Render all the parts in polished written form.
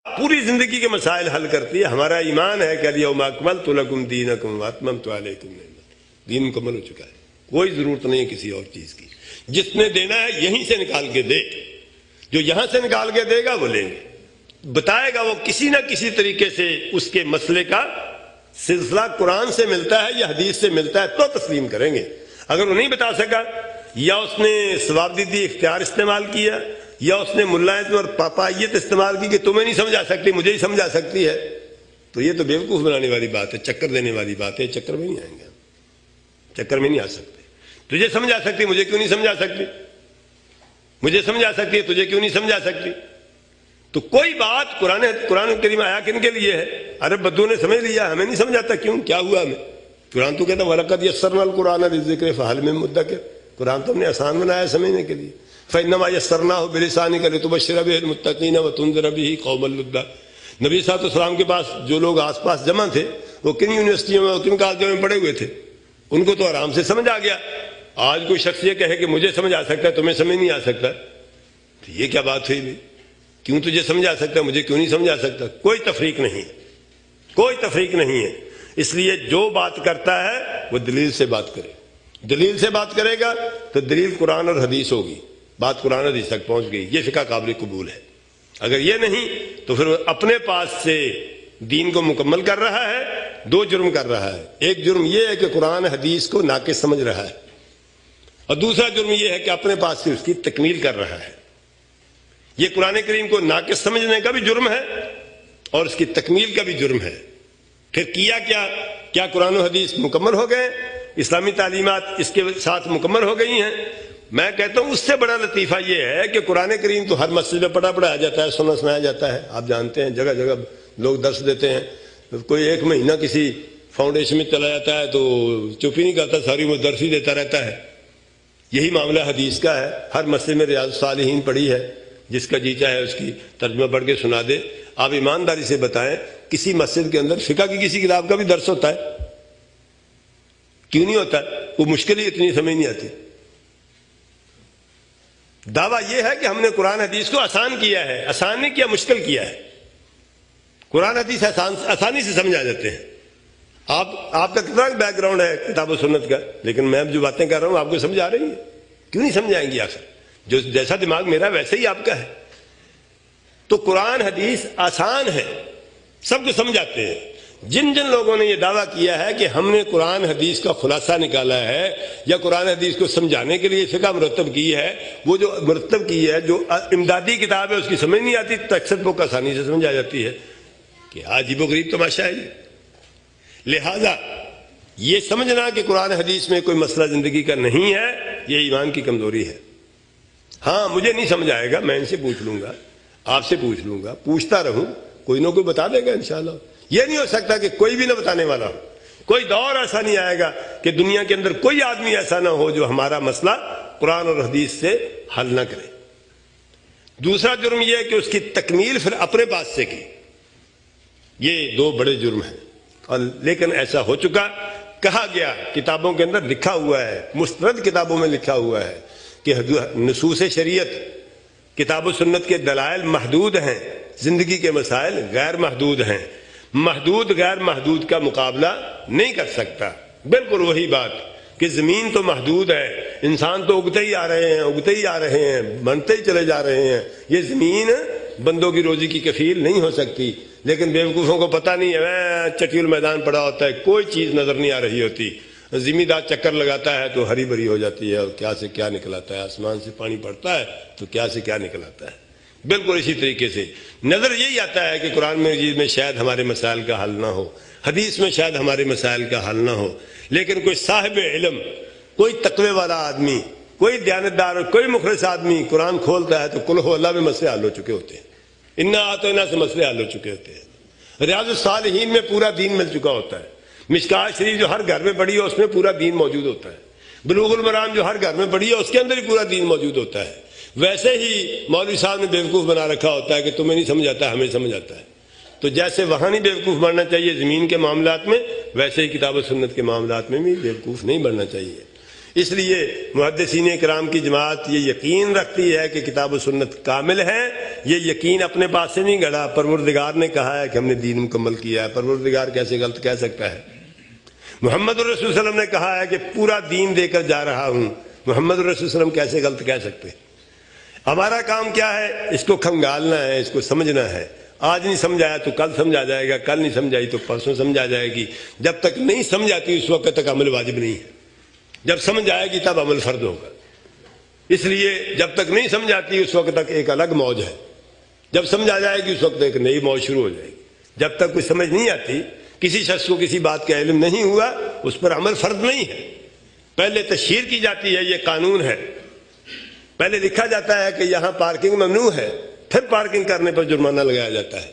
پوری زندگی کے مسائل حل کرتی ہے. ہمارا ایمان ہے کہ الیوم اکملت لکم دینکم واتممت علیکم نعمتی. دین مکمل ہو چکا ہے, کوئی ضرورت نہیں ہے کسی اور چیز کی. جس نے دینا ہے یہیں سے نکال کے دے, جو یہاں سے نکال کے دے گا وہ لیں گے. بتائے گا وہ کسی نہ کسی طریقے سے اس کے مسئلے کا سلسلہ قرآن سے ملتا ہے یا حدیث سے ملتا ہے تو تسلیم کریں گے. اگر وہ نہیں بتا سکا, یا اس نے ثوابدیدی اختیار استعمال کیا, یا اس نے ملائزم اور پاپائیت استعمال کی کہ تمہیں نہیں سمجھا سکتی مجھے ہی سمجھا سکتی ہے, تو یہ تو بیوقوف بنانے والی بات ہے, چکر دینے والی بات ہے. چکر میں نہیں آئیں گے, چکر میں نہیں آ سکتے. تجھے سمجھا سکتی مجھے کیوں نہیں سمجھا سکتی, مجھے سمجھا سکتی ہے تجھے کیوں نہیں سمجھا سکتی. تو کوئی بات قرآن کریم آیا کن کے لیے ہے؟ عرب بدو نے سمجھ لیا, ہمیں نہیں سمجھاتا کیوں, کیا ہوا ہمیں. قرآن تو کہتا وَلَقَدْ يَسَّرْنَا الْقُرْآنَ لِلذِّكْرِ فَهَلْ مِن مُدَّكِرٍ. قرآن تو ہم نے آسان بنایا سمجھنے کے لیے. فَإِنَّمَا يَسَّرْنَاهُ بِلِسَانِكَ لِتُبَشِّرَ بِهِ الْمُتَّقِينَ وَتُنذِرَ بِهِ قَوْمًا لُدًّا. نبی صلی اللہ علیہ وسلم کے پاس جو لوگ آس پاس جمع تھے وہ کن یونیورسٹیوں میں کن کالجوں میں پڑھے ہوئے تھے, ان کو تو آرام سے سمجھ آ گیا. آج کوئی شخص یہ کہے کہ مجھے سمجھ آ سکتا ہے تمہیں سمجھ نہیں آ سکتا, تو یہ کیا بات ہوئی بھی. کیوں تجھے سمجھ آ سکتا ہے مجھے کیوں نہیں سمجھ آ سکتا. کوئی تفریق نہیں ہے, کوئی تفریق نہیں ہے. اس لیے جو بات کرتا ہے وہ دلیل سے بات کرے. دلیل سے بات کرے گا تو دلیل قرآن اور حدیث ہوگی, بات قرآن حدیث تک پہنچ گئی, یہ فقہ قابل قبول ہے. اگر یہ نہیں تو پھر وہ اپنے پاس سے دین کو مکمل کر رہا ہے. دو جرم کر رہا ہے, ایک جرم یہ ہے کہ قرآن حدیث کو ناقص سمجھ رہا ہے, اور دوسرا جرم یہ ہے کہ اپنے پاس سے اس کی تکمیل کر رہا ہے. یہ قرآن کریم کو ناقص سمجھنے کا بھی جرم ہے اور اس کی تکمیل کا بھی جرم ہے. پھر کیا قرآن و حدیث مکمل ہو گئے, اسلامی تعلیمات اس کے ساتھ مکمل ہو گئی ہیں. میں کہتا ہوں اس سے بڑا لطیفہ یہ ہے کہ قرآن کریم تو ہر مسجد میں پڑھایا جاتا ہے, سنایا جاتا ہے. آپ جانتے ہیں جگہ جگہ لوگ درس دیتے ہیں. کوئی ایک مہینہ کسی فاؤنڈیشن میں چلا جاتا ہے تو چپ ہی نہیں کرتا, ساری وہ درس ہی دیتا رہتا ہے. یہی معاملہ حدیث کا ہے. ہر مسجد میں ریاض الصالحین پڑھی ہے, جس کا جی چاہے اس کی ترجمہ پڑھ کے سنا دے. آپ ایمانداری سے بتائیں کسی مسجد کے اندر فقہ کی کسی کتاب کا بھی درس ہوتا ہے؟ کیوں نہیں ہوتا؟ وہ مشکل ہی اتنی سمجھ نہیں آتی. دعویٰ یہ ہے کہ ہم نے قرآن حدیث کو آسان کیا ہے. آسان نہیں کیا, مشکل کیا ہے. قرآن حدیث آسانی سے سمجھ آ جاتے ہیں. آپ کا کتنا بیک گراؤنڈ ہے کتاب و سنت کا, لیکن میں جو باتیں کر رہا ہوں آپ کو سمجھ آ رہی ہیں. کیوں نہیں سمجھ آئیں گی آخر؟ جو جیسا دماغ میرا ویسے ہی آپ کا ہے. تو قرآن حدیث آسان ہے, سب کو سمجھ آتے ہیں. جن لوگوں نے یہ دعویٰ کیا ہے کہ ہم نے قرآن حدیث کا خلاصہ نکالا ہے یا قرآن حدیث کو سمجھانے کے لیے فقہ مرتب کی ہے, وہ جو مرتب کی ہے جو امدادی کتاب ہے اس کی سمجھ نہیں آتی, تکثر کو آسانی سے سمجھ آ جاتی ہے. کہ عجیب و غریب تماشا ہے یہ. لہذا یہ سمجھنا کہ قرآن حدیث میں کوئی مسئلہ زندگی کا نہیں ہے, یہ ایمان کی کمزوری ہے. ہاں مجھے نہیں سمجھ آئے گا, میں ان سے پوچھ لوں گا, آپ سے پوچھ لوں گا, پوچھتا رہوں, کوئی نہ کوئی بتا دے گا انشاءاللہ. یہ نہیں ہو سکتا کہ کوئی بھی نہ بتانے والا ہو. کوئی دور ایسا نہیں آئے گا کہ دنیا کے اندر کوئی آدمی ایسا نہ ہو جو ہمارا مسئلہ قرآن اور حدیث سے حل نہ کرے. دوسرا جرم یہ ہے کہ اس کی تکمیل پھر اپنے پاس سے کی. یہ دو بڑے جرم ہیں. اور لیکن ایسا ہو چکا, کہا گیا, کتابوں کے اندر لکھا ہوا ہے, مستند کتابوں میں لکھا ہوا ہے کہ نصوص شریعت کتاب و سنت کے دلائل محدود ہیں, زندگی کے مسائل غیر محدود ہیں. محدود غیر محدود کا مقابلہ نہیں کر سکتا. بالکل وہی بات کہ زمین تو محدود ہے, انسان تو اگتے ہی آ رہے ہیں, بنتے ہی چلے جا رہے ہیں. یہ زمین بندوں کی روزی کی کفیل نہیں ہو سکتی. لیکن بیوقوفوں کو پتہ نہیں ہے, چٹیل میدان پڑا ہوتا ہے, کوئی چیز نظر نہیں آ رہی ہوتی. زمیندار چکر لگاتا ہے تو ہری بھری ہو جاتی ہے, اور کیا سے کیا نکلاتا ہے. آسمان سے پانی پڑتا ہے تو کیا سے کیا نکلاتا ہے. بالکل اسی طریقے سے نظر یہی آتا ہے کہ قرآن مجید میں شاید ہمارے مسائل کا حل نہ ہو, حدیث میں شاید ہمارے مسائل کا حل نہ ہو. لیکن کوئی صاحب علم, کوئی تقوی والا آدمی, کوئی دیانتدار اور کوئی مخلص آدمی قرآن کھولتا ہے تو قل ہو اللہ میں مسئلے حل ہو چکے ہوتے ہیں. انا اعطیناک سے مسئلے حل ہو چکے ہوتے ہیں. ریاض الصالحین میں پورا دین مل چکا ہوتا ہے. مشکات شریف جو ہر گھر میں پڑھی ہے اس میں پورا دین موجود ہوتا ہے. بلوغ المرام جو ہر گھر میں پڑھی ہے اس کے اندر ہی پورا دین موجود ہوتا ہے. ویسے ہی مولوی صاحب نے بیوقوف بنا رکھا ہوتا ہے کہ تمہیں نہیں سمجھ آتا, ہمیں سمجھ آتا ہے. تو جیسے وہاں نہیں بیوقوف بننا چاہیے زمین کے معاملات میں, ویسے ہی کتاب و سنت کے معاملات میں بھی بیوقوف نہیں بننا چاہیے. اس لیے محدثین کرام کی جماعت یہ یقین رکھتی ہے کہ کتاب و سنت کامل ہے. یہ یقین اپنے پاس سے نہیں گڑھا، پروردگار نے کہا ہے کہ ہم نے دین مکمل کیا ہے. پروردگار کیسے غلط کہہ سکتا ہے؟ محمد الرسول صلی اللہ علیہ وسلم نے کہا ہے کہ پورا دین دے کر جا رہا ہوں. محمد الرسول صلی اللہ علیہ وسلم کیسے غلط کہہ سکتے؟ ہمارا کام کیا ہے؟ اس کو کھنگالنا ہے، اس کو سمجھنا ہے. آج نہیں سمجھایا تو کل سمجھ آ جائے گا، کل نہیں سمجھائی تو پرسوں سمجھ آ جائے گی. جب تک نہیں سمجھ آتی اس وقت تک عمل واجب نہیں ہے. جب سمجھ آئے گی تب عمل فرض ہوگا. اس لیے جب تک نہیں سمجھ آتی اس وقت تک ایک الگ موج ہے. جب سمجھ آ جائے گی اس وقت ایک نئی موج شروع ہو جائے گی. جب تک کوئی سمجھ نہیں آتی، کسی شخص کو کسی بات کا علم نہیں ہوا، اس پر عمل فرض نہیں ہے. پہلے تشہیر کی جاتی ہے، یہ قانون ہے. پہلے لکھا جاتا ہے کہ یہاں پارکنگ ممنوع ہے، پھر پارکنگ کرنے پر جرمانہ لگایا جاتا ہے.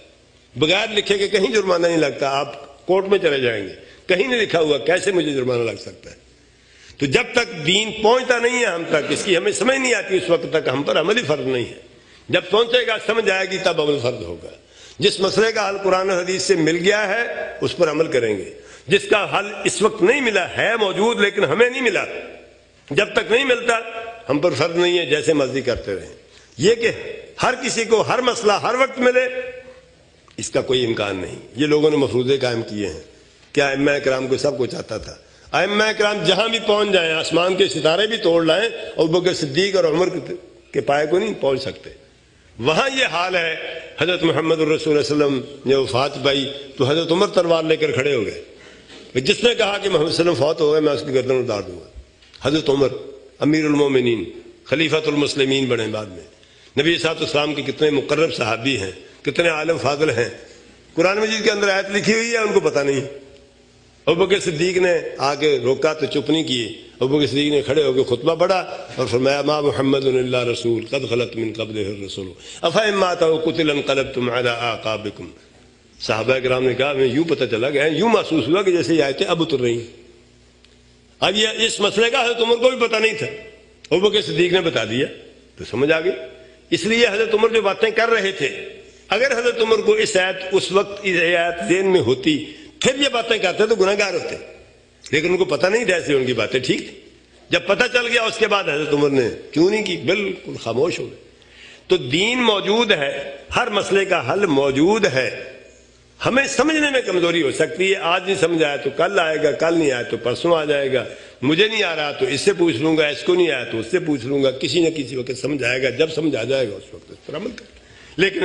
بغیر لکھے کہ کہیں جرمانہ نہیں لگتا، آپ کورٹ میں چلے جائیں گے، کہیں نہیں لکھا ہوا، کیسے مجھے جرمانہ لگ سکتا ہے؟ تو جب تک دین پہنچتا نہیں ہے ہم تک، اس کی ہمیں سمجھ نہیں آتی، اس وقت تک ہم پر عمل ہی فرض نہیں ہے. جب پہنچے گا، سمجھ آئے گی، تب عمل فرض ہوگا. جس مسئلے کا حل قرآن و حدیث سے مل گیا ہے اس پر عمل کریں گے. جس کا حل اس وقت نہیں ملا ہے، موجود لیکن ہمیں نہیں ملا، جب تک نہیں ملتا ہم پر فرض نہیں ہے، جیسے مرضی کرتے رہیں. یہ کہ ہر کسی کو ہر مسئلہ ہر وقت ملے، اس کا کوئی امکان نہیں. یہ لوگوں نے مفروضے قائم کیے ہیں. کیا ائمہ کرام کو سب کچھ آتا تھا؟ ائمہ کرام جہاں بھی پہنچ جائیں، آسمان کے ستارے بھی توڑ لائیں، ابوبکر صدیق اور عمر کے پائے کو نہیں پہنچ سکتے. وہاں یہ حال ہے. حضرت محمد الرسول صلی اللہ علیہ وسلم نے وفات پائی تو حضرت عمر تلوار لے کر کھڑے ہو گئے. جس نے کہا کہ محمد صلی اللہ علیہ وسلم فوت ہو گئے، میں اس کی گردن اتار دوں گا. حضرت عمر امیر المومنین، خلیفۃ المسلمین بنے بعد میں. نبی صلی اللہ علیہ وسلم کے کتنے مقرب صحابی ہیں، کتنے عالم فاضل ہیں. قرآن مجید کے اندر آیت لکھی ہوئی ہے، ان کو پتہ نہیں. ابوبکر صدیق نے آ کے روکا تو چپ نہیں کیے. ابوبکر صدیق نے کھڑے ہو کے خطبہ پڑھا اور فرمایا ما محمد الا رسول قد خلت من قبلہ الرسل افإن مات أو قتل انقلبتم على أعقابكم. صحابہ کرام نے کہا، میں یوں پتہ چلا گیا، یوں محسوس ہوا کہ جیسے یہ آیتیں اب اتر رہی ہیں. اب یہ اس مسئلے کا حضرت عمر کو بھی پتہ نہیں تھا، ابوبکر صدیق نے بتا دیا تو سمجھ آ گئی. اس لیے حضرت عمر جو باتیں کر رہے تھے، اگر حضرت عمر کو اس وقت اس آیت ذہن میں ہوتی پھر یہ باتیں کرتے تو گناہ گار ہوتے. لیکن ان کو پتہ نہیں تھا، ایسے ان کی باتیں ٹھیک تھی. جب پتہ چل گیا اس کے بعد حضرت عمر نے کیوں نہیں کی، بالکل خاموش ہو گئے. تو دین موجود ہے، ہر مسئلے کا حل موجود ہے. ہمیں سمجھنے میں کمزوری ہو سکتی ہے. آج نہیں سمجھ آیا تو کل آئے گا، کل نہیں آیا تو پرسوں آ جائے گا. مجھے نہیں آ رہا تو اس سے پوچھ لوں گا، اس کو نہیں آیا تو اس سے پوچھ لوں گا. کسی نہ کسی وقت سمجھ آئے گا. جب سمجھ آ جائے گا اس وقت اس پر عمل کر. لیکن